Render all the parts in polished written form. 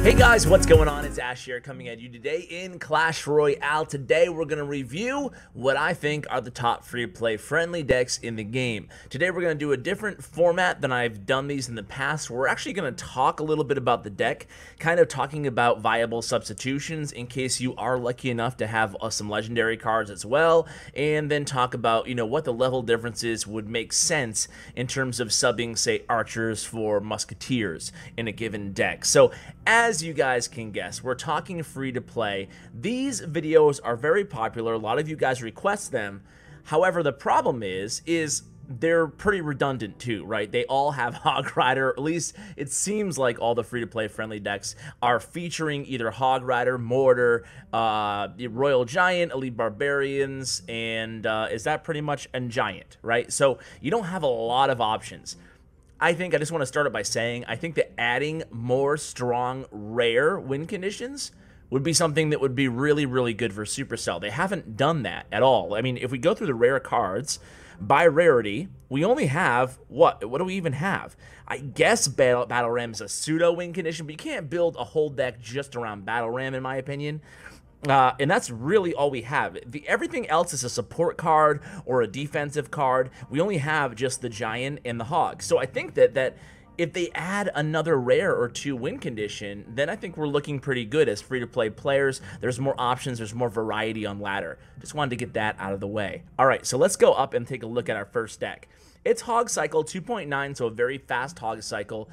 Hey guys, what's going on? It's Ash here coming at you today in Clash Royale. Today we're going to review what I think are the top free-to-play friendly decks in the game. Today we're going to do a different format than I've done these in the past. We're actually going to talk a little bit about the deck, kind of talking about viable substitutions in case you are lucky enough to have some legendary cards as well, and then talk about, what the level differences would make sense in terms of subbing, say, archers for musketeers in a given deck. So as you guys can guess, we're talking free to play. These videos are very popular. A lot of you guys request them. However, the problem is they're pretty redundant too, right? They all have Hog Rider. At least it seems like all the free-to-play friendly decks are featuring either Hog Rider, Mortar, Royal Giant, Elite Barbarians, and is that pretty much a Giant, right? So you don't have a lot of options. I just want to start it by saying, I think that adding more strong, rare win conditions would be something that would be really, really good for Supercell. They haven't done that at all. I mean, if we go through the rare cards, by rarity, we only have, what do we even have? I guess Battle Ram is a pseudo win condition, but you can't build a whole deck just around Battle Ram, in my opinion. And that's really all we have. Everything else is a support card or a defensive card. We only have just the Giant and the Hog. So I think that if they add another rare or two win condition, then I think we're looking pretty good as free-to-play players. There's more options. There's more variety on ladder. Just wanted to get that out of the way. All right, so let's go up and take a look at our first deck. It's Hog Cycle 2.9, so a very fast Hog Cycle.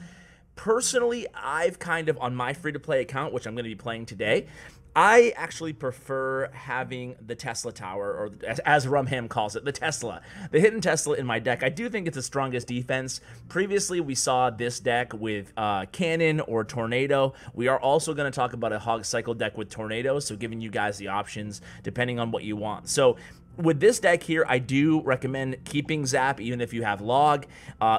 Personally, I've kind of, on my free-to-play account, which I'm going to be playing today, I actually prefer having the Tesla Tower, or as Rumham calls it, the Tesla. The hidden Tesla in my deck. I do think it's the strongest defense. Previously, we saw this deck with Cannon or Tornado. We are also going to talk about a Hog Cycle deck with Tornado, so giving you guys the options depending on what you want. So with this deck here, I do recommend keeping Zap, even if you have Log.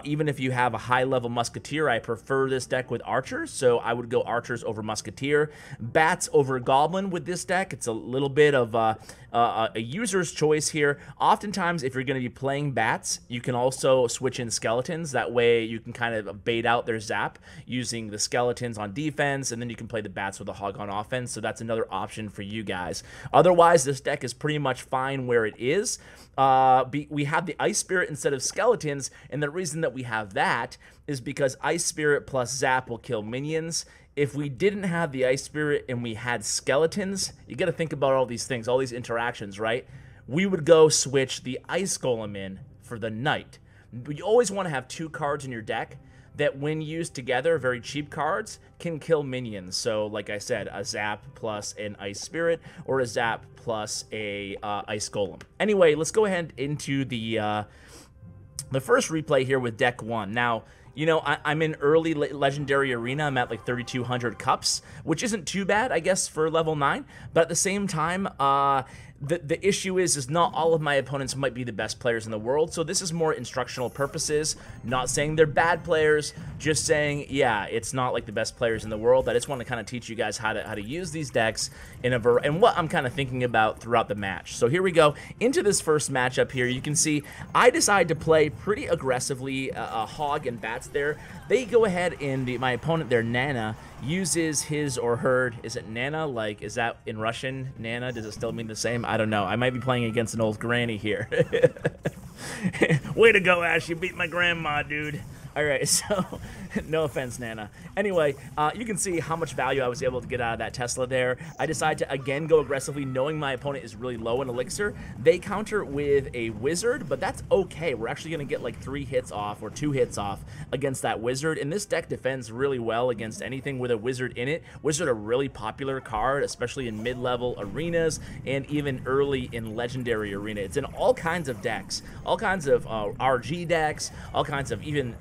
Even if you have a high-level Musketeer, I prefer this deck with Archers, so I would go Archers over Musketeer. Bats over Goblin with this deck. It's a little bit of a user's choice here. Oftentimes, if you're going to be playing Bats, you can also switch in Skeletons. That way, you can kind of bait out their Zap using the Skeletons on defense, and then you can play the Bats with the Hog on offense, so that's another option for you guys. Otherwise, this deck is pretty much fine where it is. We have the Ice Spirit instead of Skeletons, and the reason that we have that is because Ice Spirit plus Zap will kill minions. If we didn't have the Ice Spirit and we had Skeletons, you got to think about all these things, all these interactions, right? We would go switch the Ice Golem in for the Knight. But you always want to have two cards in your deck that, when used together, very cheap cards, can kill minions. So, like I said, a Zap plus an Ice Spirit, or a Zap plus a Ice Golem. Anyway, let's go ahead into the first replay here with deck 1. Now, I'm in early Legendary Arena. I'm at like 3,200 cups, which isn't too bad, I guess, for level 9. But at the same time, the issue is not all of my opponents might be the best players in the world. So this is more instructional purposes. Not saying they're bad players, just saying, yeah, it's not like the best players in the world. I just want to kind of teach you guys how to use these decks and what I'm kind of thinking about throughout the match. So here we go into this first matchup here. You can see I decide to play pretty aggressively a Hog and Bats there. They go ahead and my opponent there, Nana, uses his or her, is it Nana? Like, is that in Russian? Nana, does it still mean the same? I don't know. I might be playing against an old granny here. Way to go, Ash. You beat my grandma, dude. All right, so no offense, Nana. Anyway, you can see how much value I was able to get out of that Tesla there. I decide to, again, go aggressively, knowing my opponent is really low in Elixir. They counter with a Wizard, but that's okay. We're actually going to get like 3 hits off or 2 hits off against that Wizard, and this deck defends really well against anything with a Wizard in it. Wizard, a really popular card, especially in mid-level arenas and even early in Legendary Arena. It's in all kinds of decks, all kinds of RG decks, all kinds of even,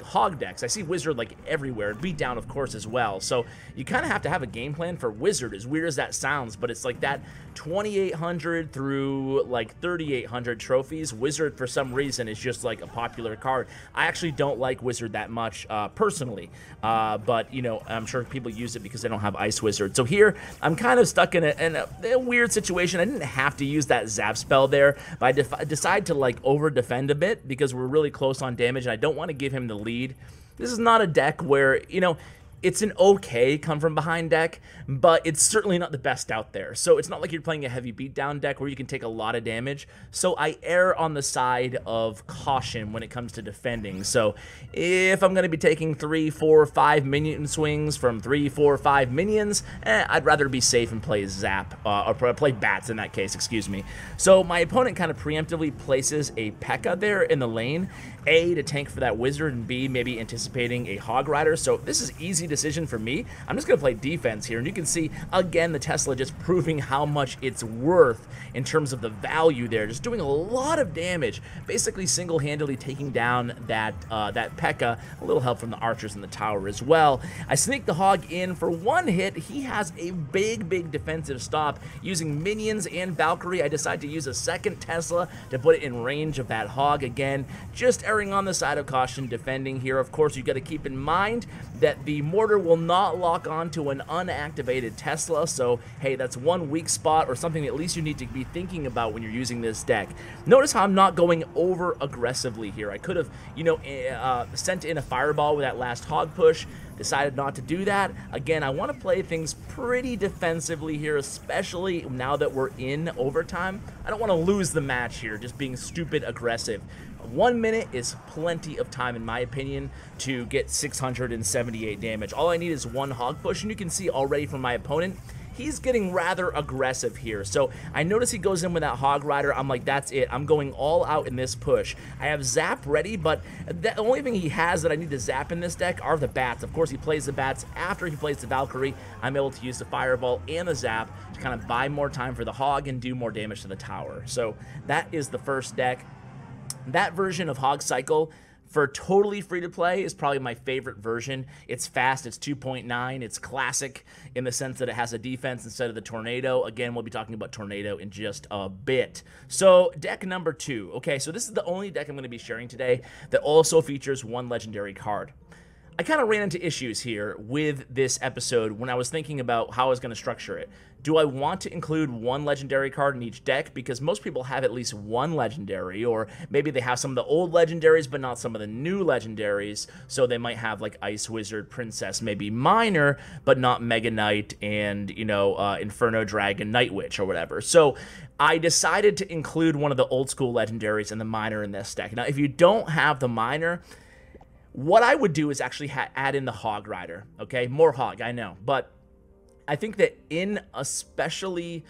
Hog decks. I see Wizard like everywhere. Beatdown, of course, as well. So you kind of have to have a game plan for Wizard, as weird as that sounds, but it's like that 2,800 through like 3,800 trophies. Wizard, for some reason, is just like a popular card. I actually don't like Wizard that much personally, but I'm sure people use it because they don't have Ice Wizard. So here I'm kind of stuck in a weird situation. I didn't have to use that Zap spell there, but I decide to like over defend a bit because we're really close on damage, and I don't want to give him the lead. This is not a deck where, It's an okay come from behind deck, but it's certainly not the best out there. So it's not like you're playing a heavy beatdown deck where you can take a lot of damage. So I err on the side of caution when it comes to defending. So if I'm going to be taking 3, 4, 5 minion swings from 3, 4, 5 minions, I'd rather be safe and play Zap, or play Bats in that case, excuse me. So my opponent kind of preemptively places a P.E.K.K.A. there in the lane, A, to tank for that wizard, and B, maybe anticipating a Hog Rider. So this is easy decision for me. I'm just going to play defense here, and you can see, again, the Tesla just proving how much it's worth in terms of the value there, just doing a lot of damage, basically single-handedly taking down that P.E.K.K.A., a little help from the archers in the tower as well. I sneak the Hog in for 1 hit. He has a big defensive stop. Using minions and Valkyrie, I decide to use a second Tesla to put it in range of that Hog. Again, just erring on the side of caution defending here. Of course, you got to keep in mind that the Mortar will not lock onto an unactivated Tesla, so hey, that's one weak spot or something at least you need to be thinking about when you're using this deck. Notice how I'm not going over aggressively here. I could have, you know, sent in a fireball with that last Hog push, decided not to do that. Again, I want to play things pretty defensively here, especially now that we're in overtime. I don't want to lose the match here just being stupid aggressive. 1 minute is plenty of time, in my opinion, to get 678 damage. All I need is 1 Hog push, and you can see already from my opponent, he's getting rather aggressive here. So I notice he goes in with that Hog Rider. I'm like, that's it. I'm going all out in this push. I have Zap ready, but the only thing he has that I need to zap in this deck are the Bats. Of course, he plays the Bats after he plays the Valkyrie. I'm able to use the Fireball and the Zap to kind of buy more time for the Hog and do more damage to the tower. So that is the first deck. That version of Hog Cycle, for totally free to play, is probably my favorite version. It's fast, it's 2.9, it's classic in the sense that it has a defense instead of the Tornado. Again, we'll be talking about Tornado in just a bit. So deck number 2. Okay, so this is the only deck I'm going to be sharing today that also features 1 legendary card. I kind of ran into issues here with this episode when I was thinking about how I was going to structure it. Do I want to include 1 legendary card in each deck? Because most people have at least 1 legendary, or maybe they have some of the old legendaries but not some of the new legendaries, so they might have like Ice Wizard, Princess, maybe Miner, but not Mega Knight and, you know, Inferno Dragon, Night Witch, or whatever. So I decided to include one of the old school legendaries and the Miner in this deck. Now, if you don't have the Miner, what I would do is actually add in the Hog Rider, okay? More Hog, I know, but I think that especially,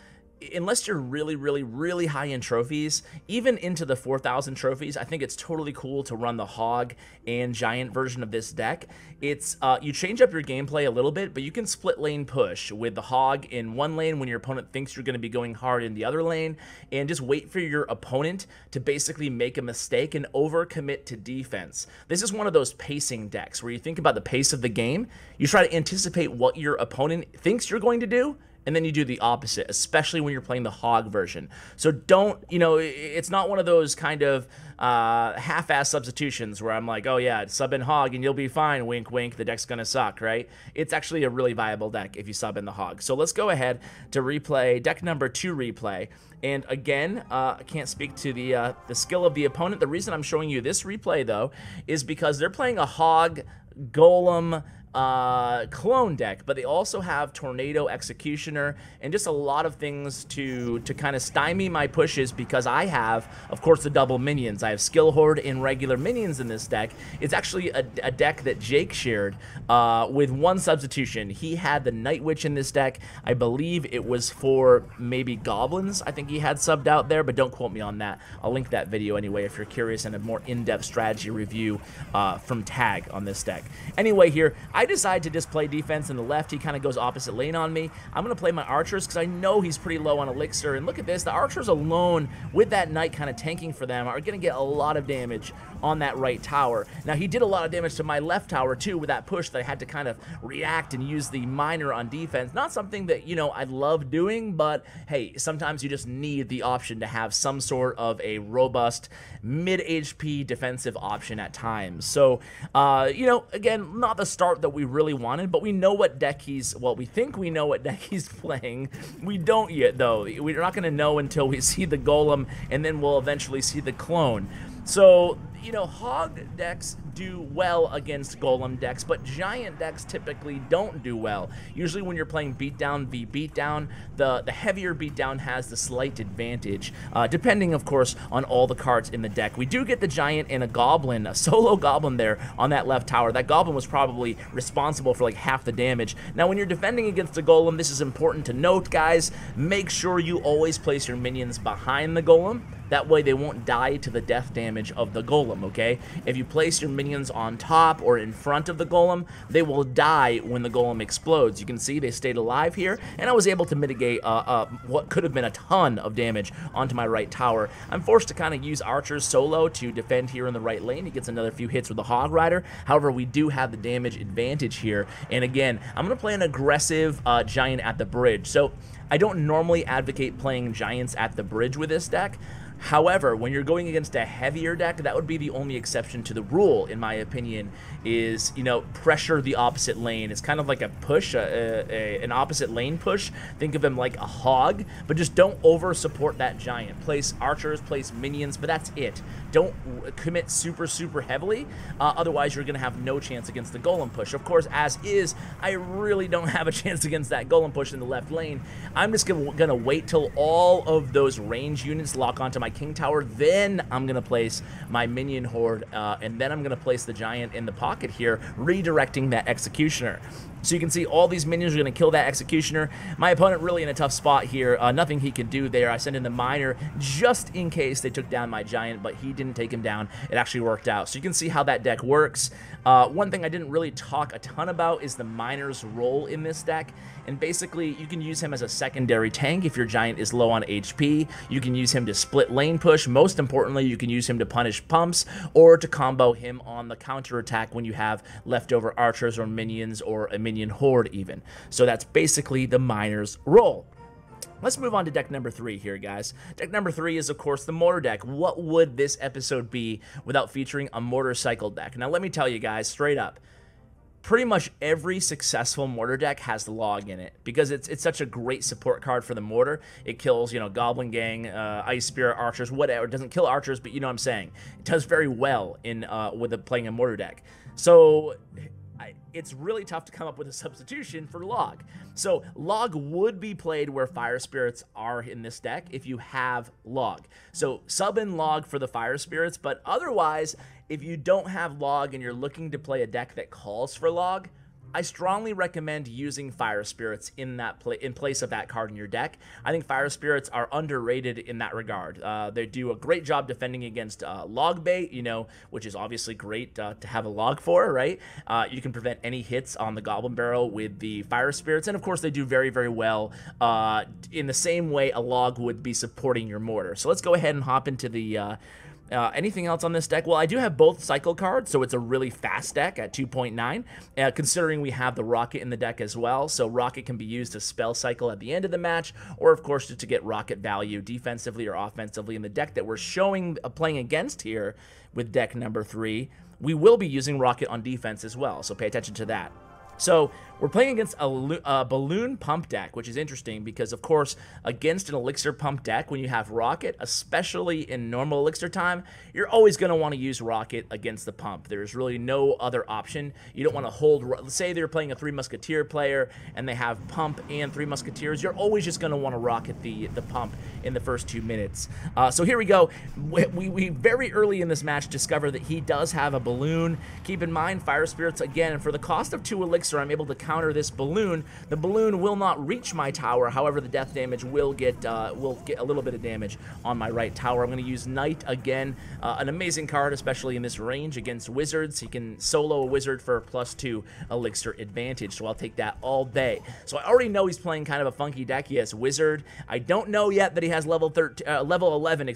unless you're really high in trophies, even into the 4,000 trophies, I think it's totally cool to run the Hog and Giant version of this deck. It's you change up your gameplay a little bit, but you can split lane push with the Hog in one lane when your opponent thinks you're going to be going hard in the other lane, and just wait for your opponent to basically make a mistake and overcommit to defense. This is one of those pacing decks where you think about the pace of the game, you try to anticipate what your opponent thinks you're going to do, and then you do the opposite, especially when you're playing the Hog version. So don't, you know, it's not one of those kind of half-ass substitutions where I'm like, oh yeah, sub in Hog and you'll be fine, wink wink, the deck's gonna suck, right? It's actually a really viable deck if you sub in the Hog. So let's go ahead to replay deck number 2 replay. And again, I can't speak to the skill of the opponent. The reason I'm showing you this replay though is because they're playing a Hog Golem clone deck, but they also have Tornado Executioner and just a lot of things to kind of stymie my pushes, because I have, of course, the double minions. I have Skill Horde and regular minions in this deck. It's actually a deck that Jake shared with 1 substitution. He had the Night Witch in this deck. I believe it was for maybe goblins. I think he had subbed out there, but don't quote me on that. I'll link that video anyway if you're curious, and a more in-depth strategy review from Tag on this deck. Anyway, here I decide to just play defense in the left. He kind of goes opposite lane on me. I'm going to play my archers because I know he's pretty low on elixir. And look at this. The archers alone with that knight kind of tanking for them are going to get a lot of damage on that right tower. Now, he did a lot of damage to my left tower too with that push that I had to kind of react and use the Miner on defense. Not something that, you know, I love doing, but hey, sometimes you just need the option to have some sort of a robust mid-HP defensive option at times. So, you know, again, not the start that we really wanted, but we know what deck we think we know what deck he's playing. We don't yet, though. We're not going to know until we see the Golem, and then we'll eventually see the clone. So, you know, Hog decks do well against Golem decks, but Giant decks typically don't do well. Usually when you're playing Beatdown v Beatdown, the heavier Beatdown has the slight advantage, depending, of course, on all the cards in the deck. We do get the Giant and a Goblin, a solo Goblin there on that left tower. That Goblin was probably responsible for like half the damage. Now, when you're defending against a Golem, this is important to note, guys. Make sure you always place your minions behind the Golem. That way they won't die to the death damage of the Golem, okay? If you place your minions on top or in front of the Golem, they will die when the Golem explodes. You can see they stayed alive here, and I was able to mitigate what could have been a ton of damage onto my right tower. I'm forced to kind of use archers solo to defend here in the right lane. He gets another few hits with the Hog Rider. However, we do have the damage advantage here. And again, I'm going to play an aggressive Giant at the bridge. So I don't normally advocate playing Giants at the bridge with this deck. However, when you're going against a heavier deck, that would be the only exception to the rule, in my opinion, is, you know, pressure the opposite lane. It's kind of like a push, an opposite lane push. Think of him like a hog, but just don't over-support that Giant. Place archers, place minions, but that's it. Don't commit super heavily, otherwise you're going to have no chance against the Golem push. Of course, as is, I really don't have a chance against that Golem push in the left lane. I'm just going to wait till all of those range units lock onto my King Tower, then I'm going to place my Minion Horde, and then I'm going to place the Giant in the pocket here, redirecting that Executioner. So you can see all these minions are going to kill that Executioner. My opponent really in a tough spot here. Nothing he could do there. I sent in the Miner just in case they took down my Giant, but he didn't take him down. It actually worked out. So you can see how that deck works. One thing I didn't really talk a ton about is the Miner's role in this deck. And basically, you can use him as a secondary tank if your Giant is low on HP. You can use him to split lane push. Most importantly, you can use him to punish pumps or to combo him on the counter attack when you have leftover archers or minions or a Minion Horde even. So that's basically the Miner's role. Let's move on to deck number 3 here, guys. Deck number 3 is, of course, the Mortar deck. What would this episode be without featuring a Mortar Cycle deck? Now, let me tell you guys straight up. Pretty much every successful Mortar deck has the log in it because it's such a great support card for the Mortar. It kills, you know, Goblin Gang, Ice Spirit, Archers, whatever. It doesn't kill Archers, but you know what I'm saying. It does very well in playing a Mortar deck. So it's really tough to come up with a substitution for Log. So Log would be played where Fire Spirits are in this deck if you have Log. So sub in Log for the Fire Spirits, but otherwise, if you don't have Log and you're looking to play a deck that calls for Log, I strongly recommend using Fire Spirits in place of that card in your deck. I think Fire Spirits are underrated in that regard. They do a great job defending against log bait, you know, which is obviously great to have a log for, right? You can prevent any hits on the Goblin Barrel with the Fire Spirits, and of course they do very well in the same way a log would be supporting your Mortar. So let's go ahead and hop into the anything else on this deck? Well, I do have both cycle cards, so it's a really fast deck at 2.9, considering we have the Rocket in the deck as well. So Rocket can be used to spell cycle at the end of the match, or of course just to get Rocket value defensively or offensively. In the deck that we're playing against here with deck number 3, we will be using Rocket on defense as well, so pay attention to that. So we're playing against a balloon pump deck, which is interesting because, of course, against an elixir pump deck, when you have Rocket, especially in normal elixir time, you're always going to want to use Rocket against the pump. There's really no other option. You don't want to hold, let's say they're playing a 3 Musketeer player and they have pump and 3 Musketeers, you're always just going to want to Rocket the pump in the first 2 minutes. So here we go. We very early in this match discover that he does have a balloon. Keep in mind, Fire Spirits, again, for the cost of 2 elixir, I'm able to counter this balloon. The balloon will not reach my tower. However, the death damage will get a little bit of damage on my right tower. I'm going to use Knight again. An amazing card, especially in this range against wizards. He can solo a wizard for +2 elixir advantage, so I'll take that all day. So I already know he's playing kind of a funky deck. He has wizard. I don't know yet that he has level 11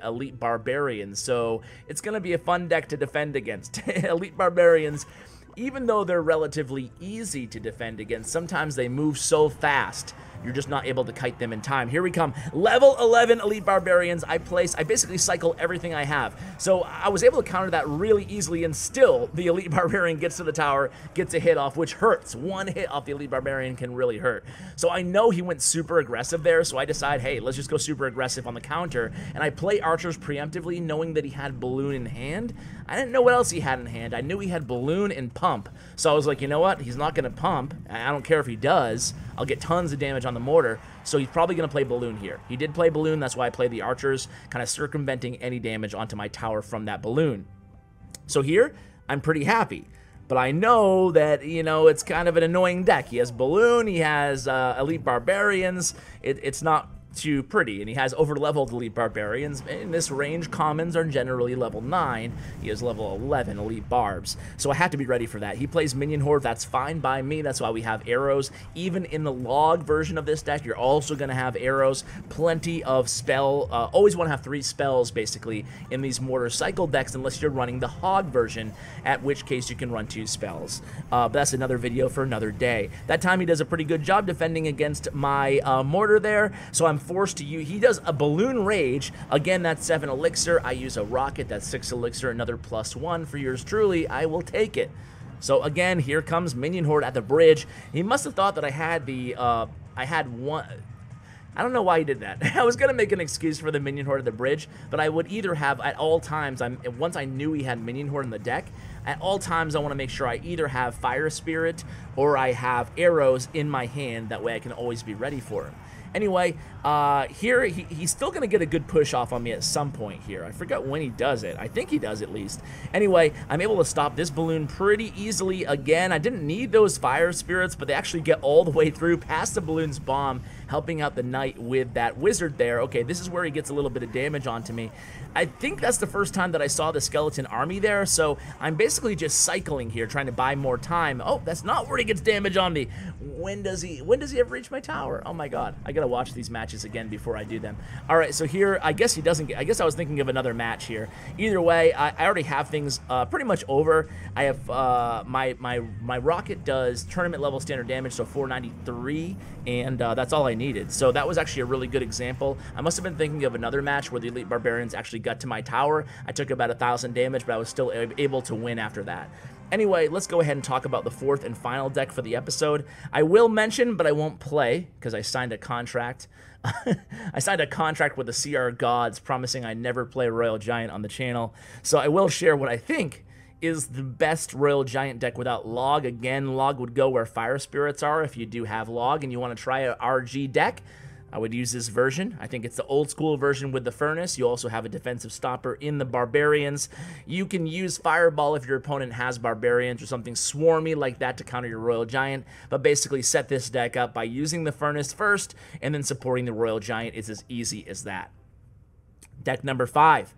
elite barbarians. So it's going to be a fun deck to defend against. Elite barbarians even though they're relatively easy to defend against, sometimes they move so fast you're just not able to kite them in time. Here we come. Level 11 Elite Barbarians. I basically cycle everything I have. So I was able to counter that really easily, and still the Elite Barbarian gets to the tower, gets a hit off, which hurts. One hit off the Elite Barbarian can really hurt. So I know he went super aggressive there, so I decide, hey, let's just go super aggressive on the counter. And I play archers preemptively, knowing that he had balloon in hand. I didn't know what else he had in hand. I knew he had balloon and pump. So I was like, you know what? He's not going to pump. I don't care if he does. I'll get tons of damage on the mortar. So he's probably going to play balloon here. He did play balloon. That's why I played the archers, kind of circumventing any damage onto my tower from that balloon. So here, I'm pretty happy. But I know that, you know, it's kind of an annoying deck. He has balloon. He has elite barbarians. It's not too pretty, and he has over-leveled elite barbarians. In this range, commons are generally level 9. He has level 11 elite barbs, so I have to be ready for that. He plays minion horde. That's fine by me. That's why we have arrows. Even in the log version of this deck, you're also going to have arrows. Plenty of spell. Always want to have 3 spells, basically, in these Mortar Cycle decks, unless you're running the Hog version, at which case you can run 2 spells. But that's another video for another day. That time he does a pretty good job defending against my mortar there, so I'm forced to use. He does a balloon rage. Again, that's 7 elixir. I use a rocket. That's 6 elixir. Another +1 for yours truly. I will take it. So again, here comes minion horde at the bridge. He must have thought that I had the I had one. I don't know why he did that. I was gonna make an excuse for the minion horde at the bridge, but I would either have at all times. Once I knew he had minion horde in the deck, at all times I want to make sure I either have fire spirit or I have arrows in my hand. That way I can always be ready for him. Anyway, here he's still going to get a good push off on me at some point here. I forgot when he does it. I think he does at least. Anyway, I'm able to stop this balloon pretty easily again. I didn't need those fire spirits, but they actually get all the way through past the balloon's bomb, helping out the knight with that wizard there. Okay, this is where he gets a little bit of damage onto me. I think that's the first time that I saw the skeleton army there, so I'm basically just cycling here, trying to buy more time. Oh, that's not where he gets damage on me. When does he ever reach my tower? Oh my god, I gotta watch these matches again before I do them. All right, so here, I guess he doesn't get, I guess I was thinking of another match here. Either way, I already have things pretty much over. I have, my rocket does tournament level standard damage, so 493, and that's all I needed. So that was actually a really good example. I must have been thinking of another match where the Elite Barbarians actually got to my tower. I took about 1,000 damage, but I was still able to win after that. Anyway, let's go ahead and talk about the 4th and final deck for the episode. I will mention, but I won't play, because I signed a contract. I signed a contract with the CR Gods, promising I never play Royal Giant on the channel. So I will share what I think is the best Royal Giant deck without Log. Again, Log would go where Fire Spirits are. If you do have Log and you want to try a RG deck, I would use this version. I think it's the old school version with the Furnace. You also have a defensive stopper in the Barbarians. You can use Fireball if your opponent has Barbarians or something swarmy like that to counter your Royal Giant. But basically set this deck up by using the Furnace first and then supporting the Royal Giant. Is as easy as that. Deck number 5.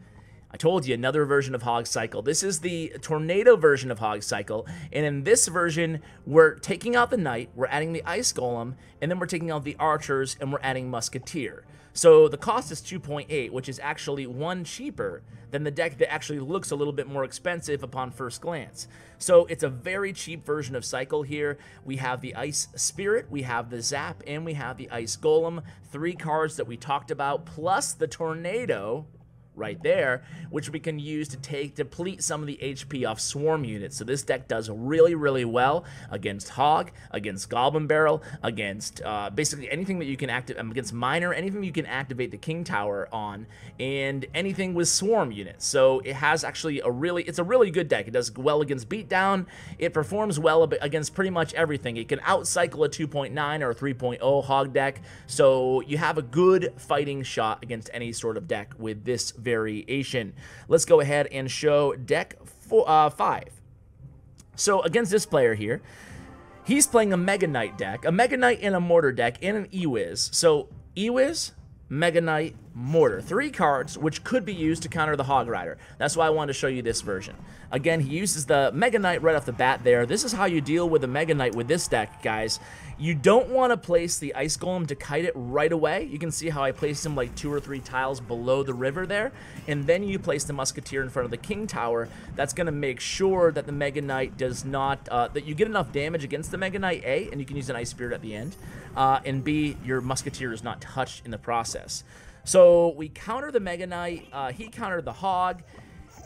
I told you, another version of Hog Cycle. This is the Tornado version of Hog Cycle, and in this version, we're taking out the Knight, we're adding the Ice Golem, and then we're taking out the Archers, and we're adding Musketeer. So the cost is 2.8, which is actually 1 cheaper than the deck that actually looks a little bit more expensive upon first glance. So it's a very cheap version of Cycle here. We have the Ice Spirit, we have the Zap, and we have the Ice Golem. 3 cards that we talked about, plus the Tornado right there, which we can use to deplete some of the HP off swarm units. So this deck does really, really well against Hog, against Goblin Barrel, against basically anything that you can activate, against Miner, anything you can activate the King Tower on, and anything with swarm units. So it has actually it's a really good deck. It does well against Beatdown. It performs well against pretty much everything. It can outcycle a 2.9 or a 3.0 Hog deck. So you have a good fighting shot against any sort of deck with this variation. Let's go ahead and show deck 5. So against this player here, he's playing a Mega Knight deck, a Mega Knight and a Mortar deck, and an Ewiz. So Ewiz, Mega Knight, Mortar. 3 cards, which could be used to counter the Hog Rider. That's why I wanted to show you this version. Again, he uses the Mega Knight right off the bat there. This is how you deal with the Mega Knight with this deck, guys. You don't want to place the Ice Golem to kite it right away. You can see how I placed him like 2 or 3 tiles below the river there. And then you place the Musketeer in front of the King Tower. That's going to make sure that the Mega Knight does not, that you get enough damage against the Mega Knight, A, and you can use an Ice Spirit at the end, and B, your Musketeer is not touched in the process. So we counter the Mega Knight, he countered the Hog.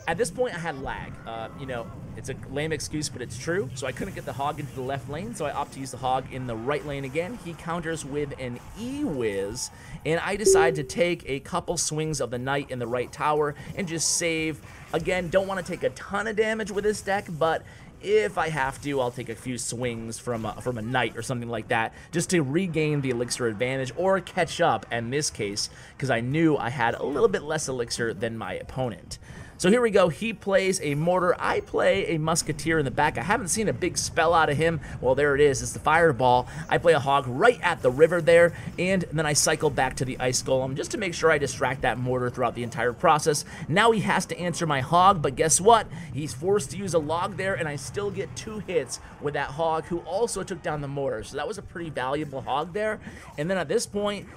At this point, I had lag. You know, it's a lame excuse, but it's true. So I couldn't get the Hog into the left lane, so I opt to use the Hog in the right lane again. He counters with an E-Wiz, and I decide to take a couple swings of the Knight in the right tower and just save. Again, don't want to take a ton of damage with this deck, but if I have to, I'll take a few swings from a Knight or something like that, just to regain the elixir advantage or catch up in this case, because I knew I had a little bit less elixir than my opponent. So here we go. He plays a Mortar. I play a Musketeer in the back. I haven't seen a big spell out of him. Well, there it is. It's the Fireball. I play a Hog right at the river there, and then I cycle back to the Ice Golem just to make sure I distract that Mortar throughout the entire process. Now he has to answer my Hog, but guess what? He's forced to use a log there, and I still get 2 hits with that Hog, who also took down the Mortar. So that was a pretty valuable Hog there. And then at this point,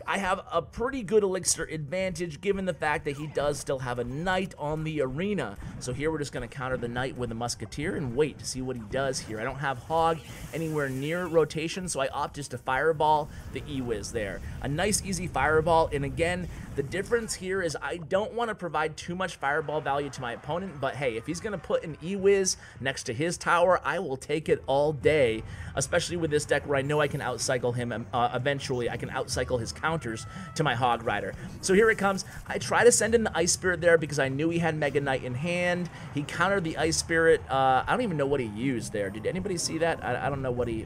I have a pretty good elixir advantage given the fact that he does still have a Knight on the arena. So here we're just going to counter the Knight with a Musketeer and wait to see what he does here. I don't have Hog anywhere near rotation, so I opt just to Fireball the E-Wiz there. A nice easy Fireball, and again, the difference here is I don't want to provide too much Fireball value to my opponent, but hey, if he's going to put an E-Wiz next to his tower, I will take it all day, especially with this deck where I know I can outcycle him eventually. I can outcycle his counters to my Hog Rider. So here it comes. I try to send in the Ice Spirit there because I knew he had Mega Knight in hand. He countered the Ice Spirit. I don't even know what he used there. Did anybody see that? I don't know what he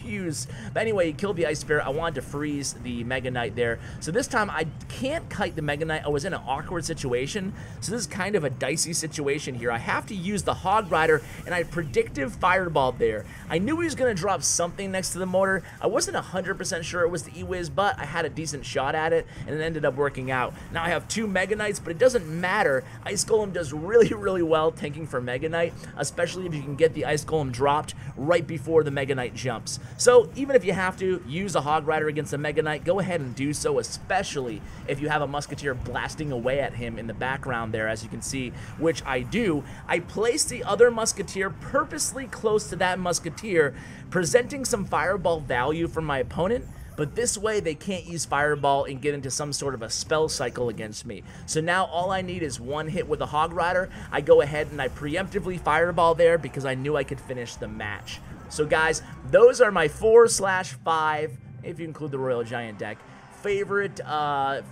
used. But anyway, he killed the Ice Spirit. I wanted to freeze the Mega Knight there. So this time I can't kite the Mega Knight. I was in an awkward situation. So this is kind of a dicey situation here. I have to use the Hog Rider, and I predictive Fireball there. I knew he was going to drop something next to the Mortar. I wasn't 100% sure it was the E-Wiz, but I had a decent shot at it, and it ended up working out. Now I have 2 Mega Knights, but it doesn't matter. Ice Golem does really, really well tanking for Mega Knight, especially if you can get the Ice Golem dropped right before the Mega Knight jumps. So even if you have to use a Hog Rider against a Mega Knight, go ahead and do so, especially if you have a Musketeer blasting away at him in the background there, as you can see, which I do. I place the other Musketeer purposely close to that Musketeer, presenting some Fireball value for my opponent, but this way they can't use Fireball and get into some sort of a spell cycle against me. So now all I need is 1 hit with a Hog Rider. I go ahead and I preemptively Fireball there because I knew I could finish the match. So guys, those are my 4/5, if you include the Royal Giant deck, favorite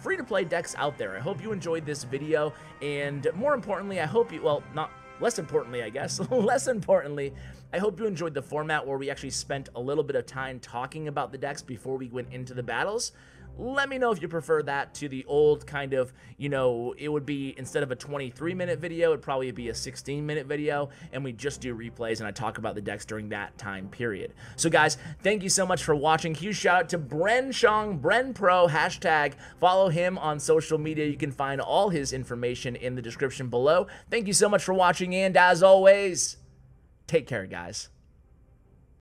free-to-play decks out there. I hope you enjoyed this video, and more importantly, I hope you, well, not less importantly, I guess, less importantly, I hope you enjoyed the format where we actually spent a little bit of time talking about the decks before we went into the battles. Let me know if you prefer that to the old kind of, you know, it would be, instead of a 23-minute video, it'd probably be a 16-minute video, and we just do replays, and I talk about the decks during that time period. So guys, thank you so much for watching. Huge shout out to Bren Chong, Bren Pro, hashtag, follow him on social media. You can find all his information in the description below. Thank you so much for watching, and as always, take care, guys.